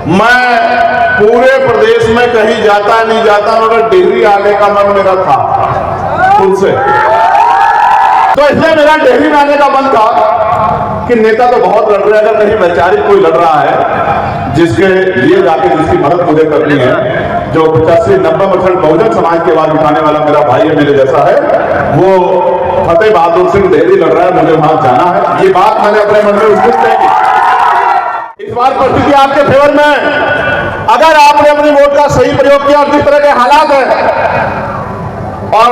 मैं पूरे प्रदेश में कहीं जाता नहीं जाता मगर डेहरी आने का मन मेरा था उनसे, तो इसलिए मेरा डेहरी में आने का मन था कि नेता तो बहुत लड़ रहे हैं, अगर कहीं वैचारिक कोई लड़ रहा है जिसके लिए जाके जिसकी मदद मुझे करनी है, जो 85-90% बहुजन समाज की आवाज उठाने वाला मेरा भाई है, मेरे जैसा है, वो फतेह बहादुर सिंह डेहरी लड़ रहा है, मुझे वहां जाना है। ये बात मैंने अपने मन में उस दिन तय की। इस बार परिस्थिति आपके फेवर में, अगर आपने अपनी वोट का सही प्रयोग किया और जिस तरह के हालात है और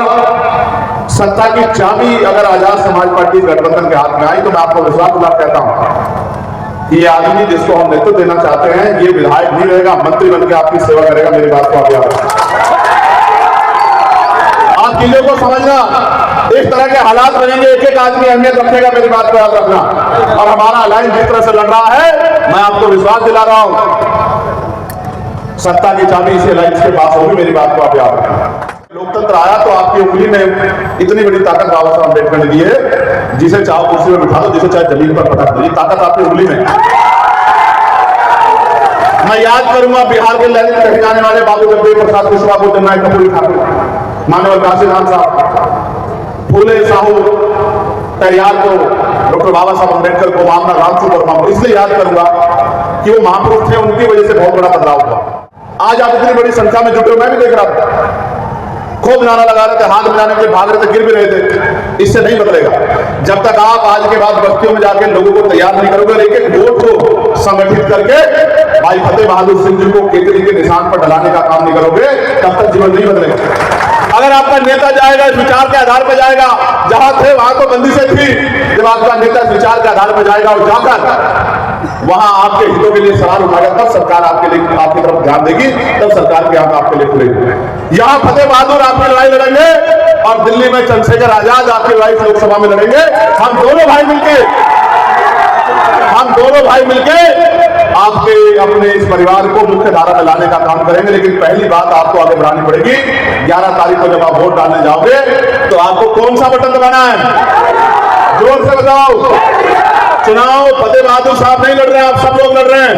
सत्ता की चाबी अगर आजाद समाज पार्टी गठबंधन के हाथ में आई, तो मैं आपको विश्वास दिला कहता हूं कि ये आदमी जिसको हम नेतृत्व देना चाहते हैं, ये विधायक नहीं रहेगा, मंत्री बनकर आपकी सेवा करेगा। मेरी बात को आप याद रखें। आप चीजों को समझना, इस तरह के हालात बनेंगे, एक एक आदमी अहमियत रखेगा, मेरी बात को याद रखना। और हमारा अलायंस जिस तरह से लड़ रहा है, मैं आपको विश्वास दिला रहा हूं, सत्ता की चाबी इसी अलायंस के पास होगी। मेरी बात को आप याद रखना। लोकतंत्र आया तो आपकी उंगली में इतनी बड़ी ताकत बाबा साहब अम्बेडकर ने दी है, जिसे चाहो कुर्सी में बिठा दो, जिसे चाहे जमीन पर पटक दो, ये ताकत आपकी उंगली में। मैं याद करूंगा बिहार के ललित कहे जाने वाले बाबू जगदेव प्रसाद कुशवाहा को, जन्नाय कपूरी ठाकुर, मानव काशीनाथ साहब, फूले साहू तैयार को, डॉक्टर बाबा साहब अम्बेडकर को, मामला रामसू वर्मा को इसलिए याद करूंगा कि वो महापुरुष थे, उनकी वजह से बहुत बड़ा बदलाव हुआ। आज आप इतनी बड़ी संख्या में जुटे हो, मैं भी देख रहा था, खूब नारा लगा रहे थे, हाथ मिलाने के भाग रहे थे, गिर भी रहे थे। इससे नहीं बदलेगा जब तक आप आज के बाद बस्तियों में जाकर लोगों को तैयार नहीं करोगे, एक एक वोट को संगठित करके भाई फतेह बहादुर सिंह जी को केतली के निशान पर डलाने का काम नहीं करोगे, तब तक जीवन नहीं बदलेगा। अगर आपका नेता जाएगा इस विचार के आधार पर जाएगा, जहां थे वहां तो बंदी से थी, जब आपका नेता इस विचार के आधार पर जाएगा और जाकर वहां आपके हितों के लिए सवाल उठाएगा, तब सरकार आपके लिए, आपकी तरफ ध्यान देगी, तब सरकार के हाथ आपके लिए खुलेगी। यहां फतेह बहादुर आपकी लड़ाई लड़ेंगे और दिल्ली में चंद्रशेखर आजाद आपकी लड़ाई लोकसभा में लड़ेंगे। हम दोनों भाई मिलके आपके अपने इस परिवार को मुख्य धारा में लाने का काम करेंगे। लेकिन पहली बात आपको आगे बढ़ानी पड़ेगी, 11 तारीख को जब आप वोट डालने जाओगे तो आपको कौन सा बटन दबाना है? जोर से बताओ। चुनाव फतेह बहादुर साहब नहीं लड़ रहे हैं, आप सब लोग लड़ रहे हैं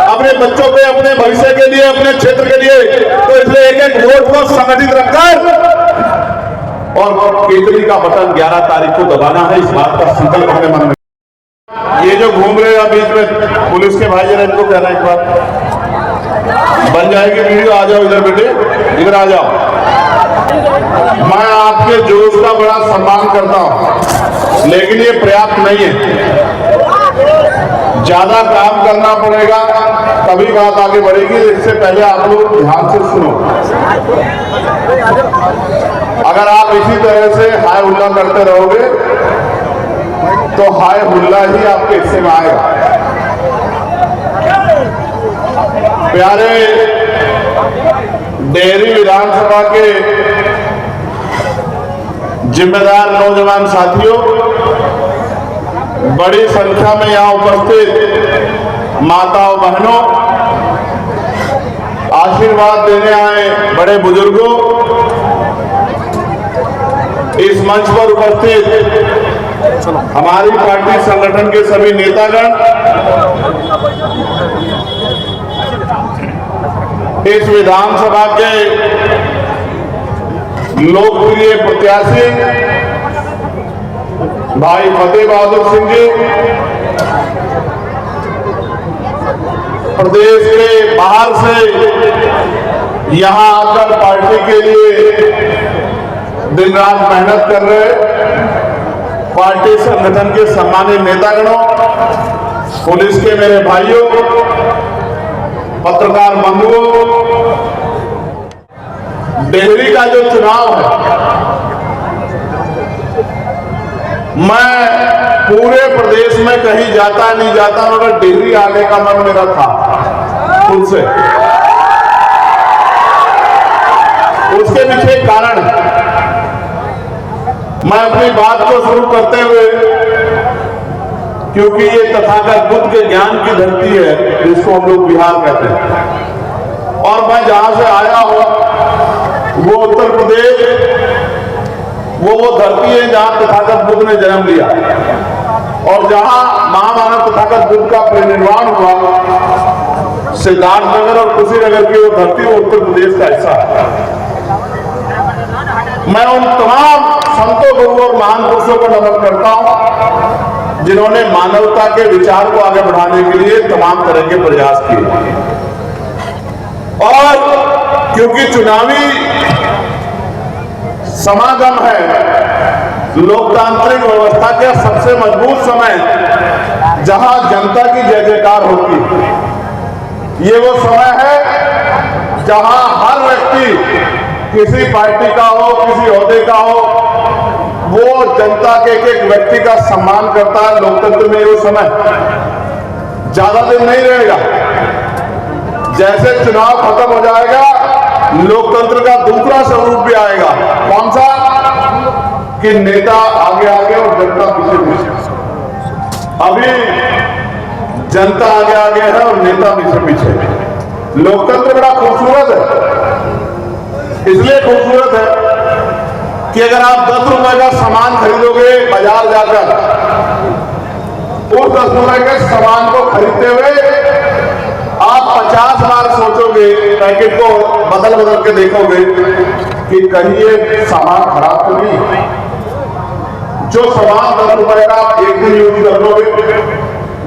अपने बच्चों के, अपने भविष्य के लिए, अपने क्षेत्र के लिए। तो इसलिए एक एक वोट को संगठित रखकर और केतली का बटन 11 तारीख को दबाना है, इस बात का संकल्प अपने मन में। ये जो घूम रहे हैं बीच में पुलिस के भाई, जरा इनको कहना एक बार बन जाएगी वीडियो, आ जाओ इधर बेटे, इधर आ जाओ। मैं आपके जोश का बड़ा सम्मान करता हूं, लेकिन ये पर्याप्त नहीं है, ज्यादा काम करना पड़ेगा, तभी बात आगे बढ़ेगी। इससे पहले आप लोग ध्यान से सुनो। अगर आप इसी तरह से हाय हुल्ला करते रहोगे तो हाय हुल्ला ही आपके हिस्से में आएगा। प्यारे डेहरी विधानसभा के जिम्मेदार नौजवान साथियों, बड़ी संख्या में यहां उपस्थित माताओं बहनों, आशीर्वाद देने आए बड़े बुजुर्गों, इस मंच पर उपस्थित हमारी पार्टी संगठन के सभी नेतागण, इस विधानसभा के लोकप्रिय प्रत्याशी भाई फतेह बहादुर सिंह जी, प्रदेश के बाहर से यहां आकर पार्टी के लिए दिन रात मेहनत कर रहे पार्टी संगठन के सम्मानित नेतागणों, पुलिस के मेरे भाइयों, पत्रकार बंधुओं, डेहरी का जो चुनाव है, मैं पूरे प्रदेश में कहीं जाता नहीं जाता मगर डेहरी आने का मन मेरा था उनसे। उसके पीछे कारण है। मैं अपनी बात को शुरू करते हुए, क्योंकि ये तथागत बुद्ध के ज्ञान की धरती है जिसको हम लोग बिहार कहते हैं, और मैं जहां से आया हूं वो उत्तर प्रदेश, वो धरती है जहां तथागत बुद्ध ने जन्म लिया और जहां महामानव तथागत बुद्ध का परिनिर्वाण हुआ सिद्धार्थनगर और कुशीनगर की वो धरती वो उत्तर प्रदेश का हिस्सा है। मैं उन तमाम संतों गुरुओं और महान पुरुषों को नमन करता हूं जिन्होंने मानवता के विचार को आगे बढ़ाने के लिए तमाम तरह के प्रयास किए। और क्योंकि चुनावी समागम है, लोकतांत्रिक व्यवस्था के सबसे मजबूत समय जहां जनता की जय जयकार होती है, ये वो समय है जहां हर व्यक्ति किसी पार्टी का हो, किसी ओहदे का हो, वो जनता के एक व्यक्ति का सम्मान करता है। लोकतंत्र में वो समय ज्यादा दिन नहीं रहेगा। जैसे चुनाव खत्म हो जाएगा, लोकतंत्र का दूसरा स्वरूप भी आएगा। कौन सा? कि नेता आगे आगे और जनता पीछे पीछे। अभी जनता आगे आगे है और नेता पीछे पीछे। लोकतंत्र बड़ा खूबसूरत है, इसलिए खूबसूरत है कि अगर आप 10 रुपए का सामान खरीदोगे बाजार जाकर, उस 10 रुपए के सामान को खरीदते हुए आप 50 बार सोचोगे, पैकेट को बदल बदल के देखोगे कि कहीं ये सामान खराब तो नहीं। जो सामान 10 रुपए का आप 1 दिन यूज कर लोगे,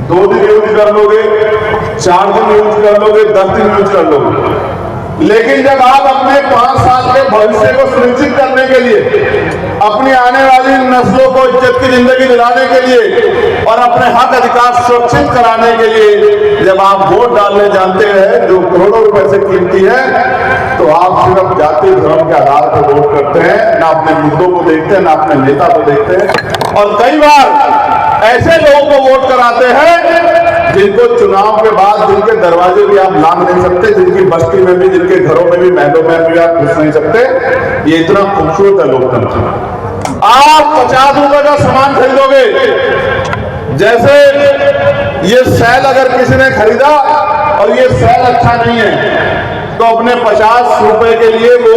2 दिन यूज कर लोगे, 4 दिन यूज कर लोगे, 10 दिन यूज कर लोगे। लेकिन जब आप अपने 5 साल के भविष्य को सुनिश्चित करने के लिए, अपनी आने वाली नस्लों को इज्जत की जिंदगी दिलाने के लिए और अपने हक अधिकार सुरक्षित कराने के लिए जब आप वोट डालने जानते हैं जो करोड़ों रुपए से कीमती है, तो आप सिर्फ जाति धर्म के आधार पर वोट करते हैं, ना अपने मुद्दों को देखते हैं, ना अपने नेता को देखते हैं। और कई बार ऐसे लोगों को वोट कराते हैं जिनको चुनाव के बाद जिनके दरवाजे भी आप लांघ नहीं सकते, जिनकी बस्ती में भी, जिनके घरों में भी, महलों में भी आप घुस नहीं सकते। ये इतना खूबसूरत है लोकतंत्र। आप 50 रुपए का सामान खरीदोगे, जैसे ये सैल अगर किसी ने खरीदा और ये सैल अच्छा नहीं है, तो अपने 50 रुपए के लिए वो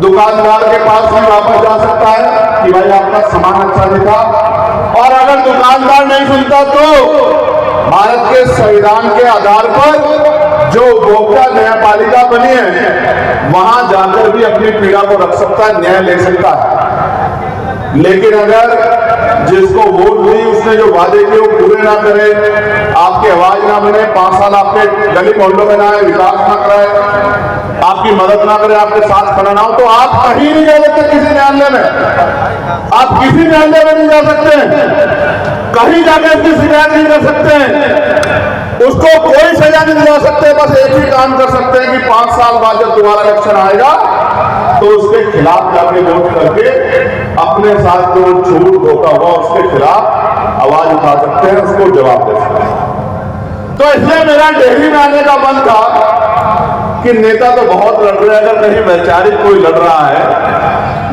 दुकानदार के पास भी वापस जा सकता है कि भाई आपका सामान अच्छा नहीं था। और अगर दुकानदार नहीं सुनता तो भारत के संविधान के आधार पर जो उपभोक्ता न्यायपालिका बनी है, वहां जाकर भी अपनी पीड़ा को रख सकता है, न्याय ले सकता है। लेकिन अगर जिसको वोट दी उसने जो वादे किए वो पूरे ना करे, आपकी आवाज ना बने, 5 साल आपके गली मोहल्लों में ना आए, विकास ना कराए, आपकी मदद ना करे, आपके साथ खड़ा ना हो, तो आप कहीं नहीं जा सकते। किसी न्यायालय में आप किसी न्यायालय में नहीं जा सकते, कहीं जाकर इसकी शिकायत नहीं कर सकते, उसको कोई सजा नहीं दिला सकते। बस एक ही काम कर सकते हैं कि 5 साल बाद जब दोबारा इलेक्शन आएगा तो उसके खिलाफ जाके वोट करके अपने साथ जो झूठ धोखा हुआ उसके खिलाफ आवाज उठा सकते हैं, उसको जवाब दे सकते हैं। तो इसलिए मेरा डेहरी में आने का मन था कि नेता तो बहुत लड़ रहे हैं, अगर कहीं वैचारिक कोई लड़ रहा है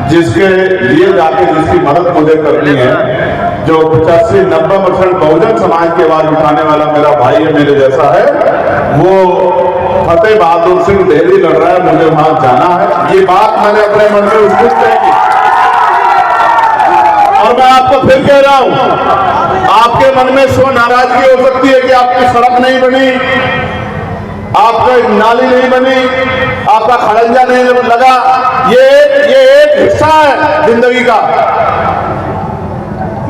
जिसके लिए जाके जिसकी मदद मुझे करनी है, जो 85-90% बहुजन समाज की आवाज उठाने वाला मेरा भाई है, मेरे जैसा है, वो फतेह बहादुर सिंह डेहरी लड़ रहा है, मुझे वहां जाना है। ये बात मैंने अपने मन में उसको कही और मैं आपको फिर कह रहा हूं, आपके मन में सो नाराजगी हो सकती है कि आपकी सड़क नहीं बनी, आपका नाली नहीं बनी, आपका खड़ंजा नहीं लगा। ये एक हिस्सा है जिंदगी का।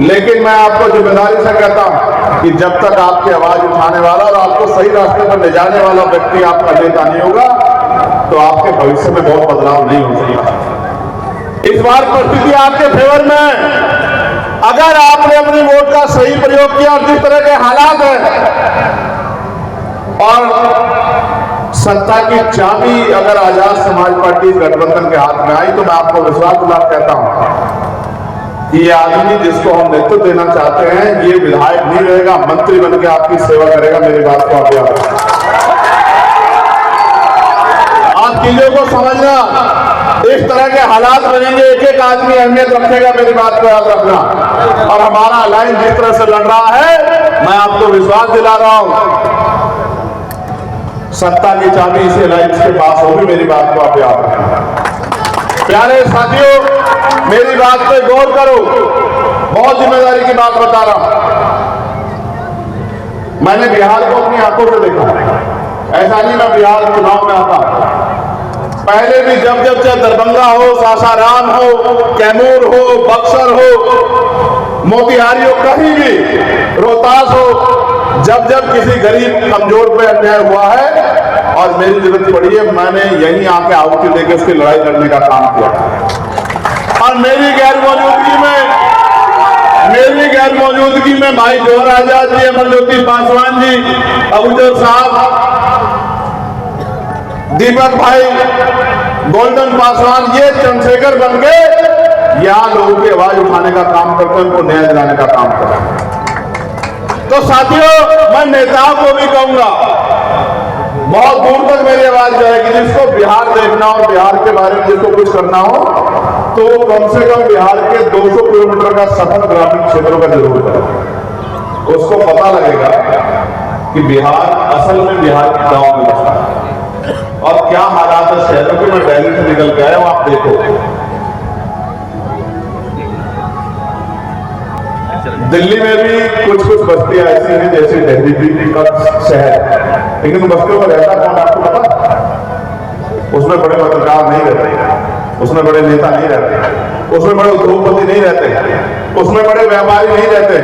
लेकिन मैं आपको जिम्मेदारी से कहता हूं कि जब तक आपकी आवाज उठाने वाला और आपको सही रास्ते पर ले जाने वाला व्यक्ति आपका नेता नहीं होगा, तो आपके भविष्य में बहुत बदलाव नहीं हो सकता। इस बार परिस्थिति आपके फेवर में है। अगर आपने अपनी वोट का सही प्रयोग किया और जिस तरह के हालात हैं और सत्ता की चाबी अगर आजाद समाज पार्टी गठबंधन के हाथ में आई, तो मैं आपको विश्वास दिला कहता हूं कि ये आदमी जिसको हम नेतृत्व देना चाहते हैं, ये विधायक नहीं रहेगा, मंत्री बनकर आपकी सेवा करेगा। मेरी बात को आप याद रखें। आप चीजों को समझना, इस तरह के हालात बनेंगे, एक एक आदमी अहमियत रखेगा। मेरी बात को याद रखना। और हमारा अलायंस जिस तरह से लड़ रहा है, मैं आपको विश्वास दिला रहा हूं, सत्ता की चाबी इस अलायंस के पास होगी। मेरी बात को आप याद रखें। प्यारे साथियों, मेरी बात पे गौर करो, बहुत जिम्मेदारी की बात बता रहा हूं। मैंने बिहार को अपनी आंखों से देखा। ऐसा नहीं मैं बिहार चुनाव में आता, पहले भी जब जब चाहे दरभंगा हो, सासाराम हो, कैमूर हो, बक्सर हो, मोतिहारी हो, कहीं भी, रोहतास हो, जब जब किसी गरीब कमजोर पे अन्याय हुआ है और मेरी जरूरत पड़ी है, मैंने यहीं आके आहुति देके उसकी लड़ाई लड़ने का काम किया। और मेरी गैर मौजूदगी में भाई जौहर आजाद जी, अमरज्योति पासवान जी, अबूजर साहब, दीपक भाई, गोल्डन पासवान, ये चंद्रशेखर बन के यहां लोगों की आवाज उठाने का काम करते हैं, उनको न्याय दिलाने का काम करते हैं। तो साथियों, मैं नेताओं को भी कहूंगा, बहुत दूर तक मेरी आवाज जाएगी, जिसको बिहार देखना हो, बिहार के बारे में जिसको कुछ करना हो, तो कम से कम बिहार के 200 किलोमीटर का सफर ग्रामीण क्षेत्रों का जरूर करें। उसको पता लगेगा कि बिहार असल में बिहार के गांव में बसता है और क्या हालात है शहरों के। मैं दिल्ली से निकल के आया हूं, आप देखो, दिल्ली में भी कुछ बस्तियां ऐसी हैं जैसे दिल्ली का शहर, लेकिन बस्तियों में रहता कौन आपको पता? उसमें बड़े पत्रकार नहीं रहते, उसमें बड़े नेता नहीं रहते, उसमें बड़े उद्योगपति नहीं रहते, उसमें बड़े व्यापारी नहीं रहते,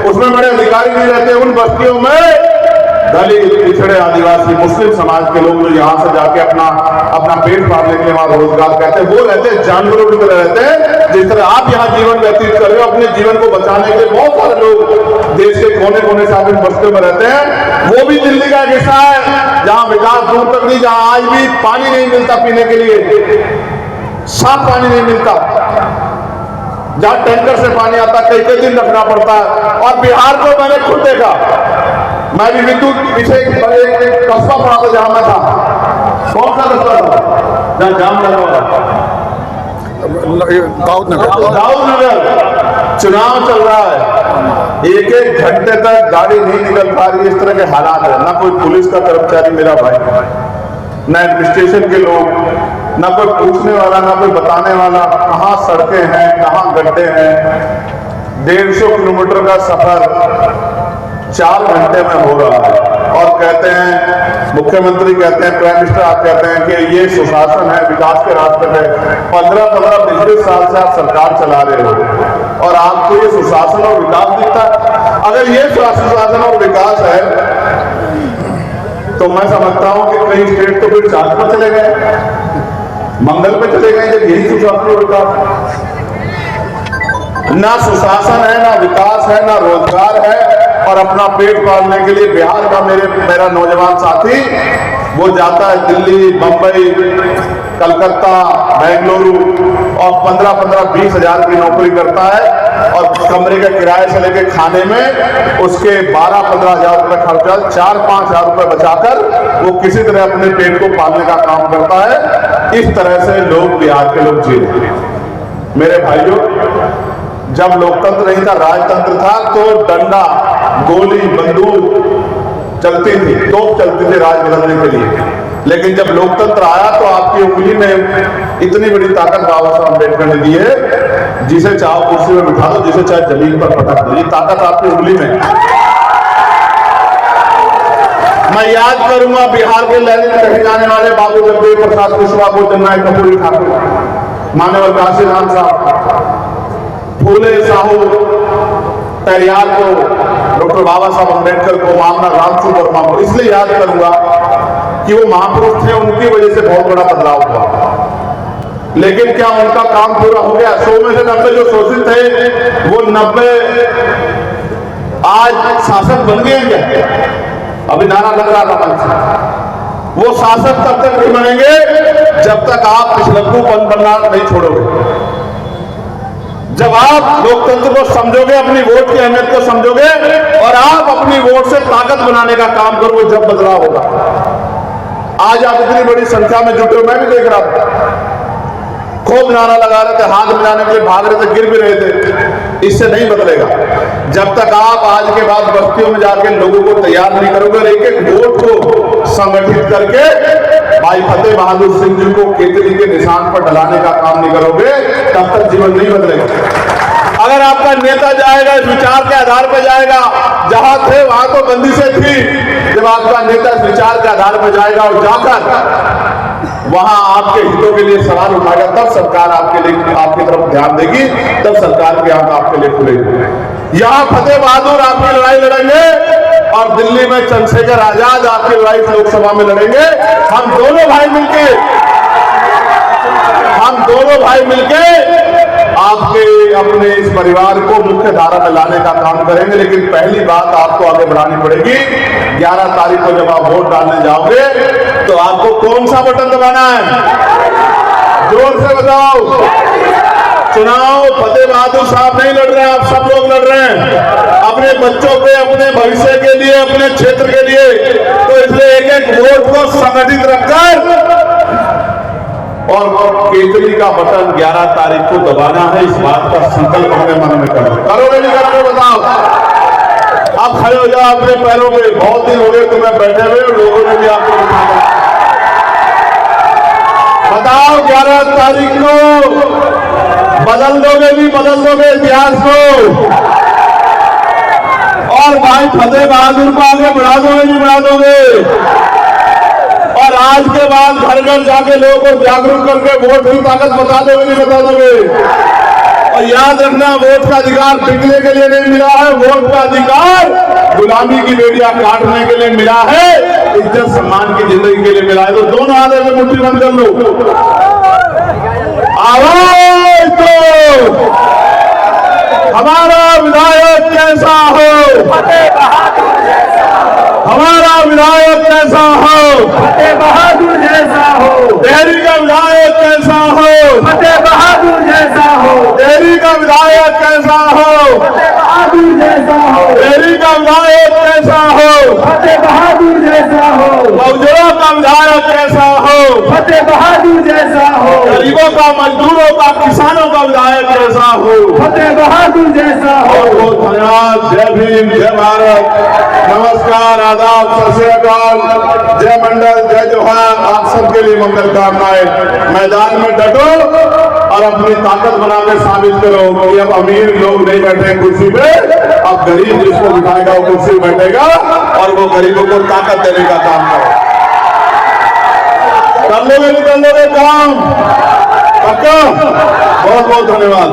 उसमें बड़े अधिकारी नहीं रहते। उन बस्तियों में दलित, पिछड़े, आदिवासी, मुस्लिम समाज के लोग जो यहाँ से जाके अपना पेट पालने के लिए वहां रोजगार करते हैं, वो रहते हैं जानवरों की तरह रहते हैं। जिस तरह आप यहाँ जीवन व्यतीत कर रहे हो, अपने जीवन को बचाने के लिए बहुत सारे लोग देश के कोने कोने से आप इन बस्तियों में रहते हैं। वो भी दिल्ली का एक हिस्सा है जहाँ विकास दूर तक नहीं, जहाँ आज भी पानी नहीं मिलता पीने के लिए, साफ पानी नहीं मिलता, जहाँ टैंकर से पानी आता कई कई दिन रखना पड़ता है। और बिहार को मैंने खुद देखा, मैं भी विद्युत पीछे एक कस्बा पड़ा था जहां मैं था। कौन सा कस्बा था जहां जाम लगा हुआ था? दाऊदनगर। चुनाव चल रहा है, एक एक घंटे तक गाड़ी नहीं निकल पा रही। इस तरह के हालात है, ना कोई पुलिस का कर्मचारी मेरा भाई, ना एडमिनिस्ट्रेशन के लोग, ना कोई पूछने वाला, ना कोई बताने वाला कहाँ सड़कें हैं, कहाँ गड्ढे हैं। 150 किलोमीटर का सफर 4 घंटे में हो रहा है। और कहते हैं, मुख्यमंत्री कहते हैं, प्राइम मिनिस्टर आप कहते हैं कि ये सुशासन है, विकास के रास्ते में 15-15 20 साल से आप सरकार चला रहे हो और आपको ये सुशासन और विकास दिखता है। अगर ये सुशासन और विकास है तो मैं समझता हूं कि कई स्टेट तो फिर चांद पर चले गए, मंगल पे चले गए, जब यही सुशासन और विकास। ना सुशासन है, ना विकास है, ना रोजगार है, और अपना पेट पालने के लिए बिहार का मेरा नौजवान साथी वो जाता है दिल्ली, बंबई, कलकत्ता, बेंगलुरु और 15-20 हजार की नौकरी करता है और कमरे के किराए से लेकर खाने में उसके 12-15 हजार रुपए खर्चा, 4-5 हजार रुपए बचाकर वो किसी तरह अपने पेट को पालने का काम करता है। इस तरह से लोग, बिहार के लोग जी रहे हैं। मेरे भाइयों, जब लोकतंत्र नहीं था, राजतंत्र था, तो डंडा, गोली, बंदूक चलती थी, तोप चलती थी राज बदलने के लिए। लेकिन जब लोकतंत्र आया तो आपकी उंगली में इतनी बड़ी ताकत बाबा साहब अम्बेडकर ने दी है, जिसे चाहो कुर्सी में बिठा दो, जिसे चाहे जमीन पर पटक दो, ये ताकत आपकी उंगली में। मैं याद करूंगा बिहार के लैली में कहे जाने वाले बाबू जगदेव प्रसाद कुशवाहा को, जननायक कर्पूरी ठाकुर, मानव काशीनाथ साहब, फूले साहू, पेरियार को, डॉक्टर बाबा साहब अम्बेडकर को, महामना रामचंद्र वर्मा को इसलिए याद करूंगा कि वो महापुरुष थे, उनकी वजह से बहुत बड़ा बदलाव हुआ। लेकिन क्या उनका काम पूरा हो गया? 100 में से 90 जो शोषित थे वो 90 आज शासक बन गए क्या? अभी नारा लग रहा था, वो शासक तब तक नहीं बनेंगे जब तक आप पिछलग्गूपन बनना नहीं छोड़ोगे। जब आप लोकतंत्र को समझोगे, अपनी वोट की अहमियत को समझोगे और आप अपनी वोट से ताकत बनाने का काम करोगे, जब बदलाव होगा। आज आप इतनी बड़ी संख्या में जुटे हो, मैं भी देख रहा था, खूब नारा लगा रहे थे, हाथ मिलाने के लिए भाग रहे थे, गिर भी रहे थे। इससे नहीं बदलेगा जब तक आप आज के बाद बस्तियों में जाके लोगों को तैयार नहीं करोगे और एक एक वोट को संगठित करके भाई फतेह बहादुर सिंह जी को केतली के निशान पर डलाने का काम नहीं करोगे, तब तक जीवन नहीं बदलेगा। अगर आपका नेता जाएगा इस विचार के आधार पर जाएगा, जहां थे वहां तो बंदी से थी, जब आपका नेता इस विचार के आधार पर जाएगा और जाकर वहां आपके हितों के लिए सवाल उठाएगा, तब सरकार आपके लिए आपकी तरफ ध्यान देगी, तब सरकार के आंख आपके लिए खुलेगी। यहां फतेह बहादुर आपकी लड़ाई लड़ेंगे और दिल्ली में चंद्रशेखर आजाद आपकी लड़ाई लोकसभा में लड़ेंगे। हम दोनों भाई मिलके आपके अपने इस परिवार को मुख्य धारा में लाने का काम करेंगे। लेकिन पहली बात आपको आगे बढ़ानी पड़ेगी, 11 तारीख को जब आप वोट डालने जाओगे तो आपको कौन सा बटन दबाना है? जोर से बताओ। चुनाव फतेह बहादुर साहब नहीं लड़ रहे हैं, आप सब लोग लड़ रहे हैं अपने बच्चों के, अपने भविष्य के लिए, अपने क्षेत्र के लिए। तो इसलिए एक एक वोट को संगठित रखकर और केजरी का बटन 11 तारीख को दबाना है, इस बात का संकल्प हमें मन में करो। करोगे नहीं करोगे बताओ? आप खड़े हो जाओ अपने पैरों पे। बहुत दिन हो गए तुम्हें बैठे हुए, लोगों ने भी आपको उठाया। बताओ 11 तारीख को बदल दोगे इतिहास को? और भाई फतेह बहादुर को आगे बढ़ा दोगे नहीं बढ़ा दोगे? और आज के बाद घर घर जाके लोगों को जागरूक करके वोट की ताकत बता दोगे नहीं बता दोगे? और याद रखना, वोट का अधिकार बिकने के लिए नहीं मिला है, वोट का अधिकार गुलामी की बेड़ियां काटने के लिए मिला है, इज्जत सम्मान की जिंदगी के लिए मिला है। तो दोनों हाथ में मुट्ठी बंद कर लो। आवाज दो, हमारा विधायक कैसा हो? फतेह बहादुर जैसा हो। हमारा विधायक कैसा हो? फतेह बहादुर जैसा हो। देहरी का विधायक कैसा हो? फतेह बहादुर जैसा हो। देहरी का विधायक कैसा हो? फतेह बहादुर जैसा हो। देहरी का विधायक कैसा हो? फतेह बहादुर जैसा हो। मजदूरों का विधायक कैसा हो? फतेह बहादुर जैसा हो। गरीबों का, मजदूरों का, किसानों का विधायक कैसा हो? फतेह बहादुर जैसा हो। बहुत धन्यवाद। जय भीम, जय भारत, नमस्कार, आदाब, सत श्री अकाल, जय मंडल, जय जोहार। आप सबके लिए मंगल कामनाएं। मैदान में डटो और अपनी ताकत बना के साबित करो कि अब अमीर लोग नहीं बैठे कुर्सी पे, अब गरीब जिसको बिठाएगा वो कुर्सी बैठेगा और वो गरीबों को ताकत देने का काम करो। कर लोगे काम पक्का? बहुत बहुत धन्यवाद।